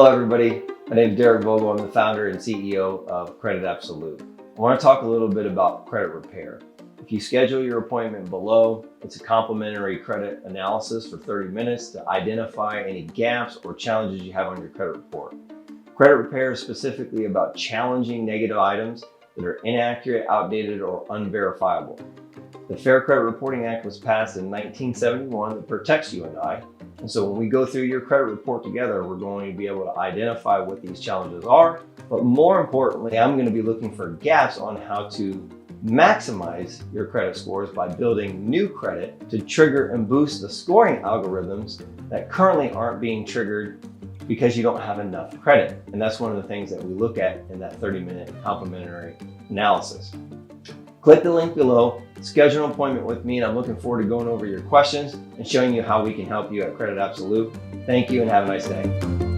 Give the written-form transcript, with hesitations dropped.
Hello everybody, my name is Derick Vogel. I'm the founder and CEO of Credit Absolute. I want to talk a little bit about credit repair. If you schedule your appointment below, it's a complimentary credit analysis for 30 minutes to identify any gaps or challenges you have on your credit report. Credit repair is specifically about challenging negative items that are inaccurate, outdated, or unverifiable. The Fair Credit Reporting Act was passed in 1971 that protects you and I. And so when we go through your credit report together, we're going to be able to identify what these challenges are. But more importantly, I'm going to be looking for gaps on how to maximize your credit scores by building new credit to trigger and boost the scoring algorithms that currently aren't being triggered because you don't have enough credit. And that's one of the things that we look at in that 30-minute complimentary analysis. Click the link below, schedule an appointment with me, and I'm looking forward to going over your questions and showing you how we can help you at Credit Absolute. Thank you and have a nice day.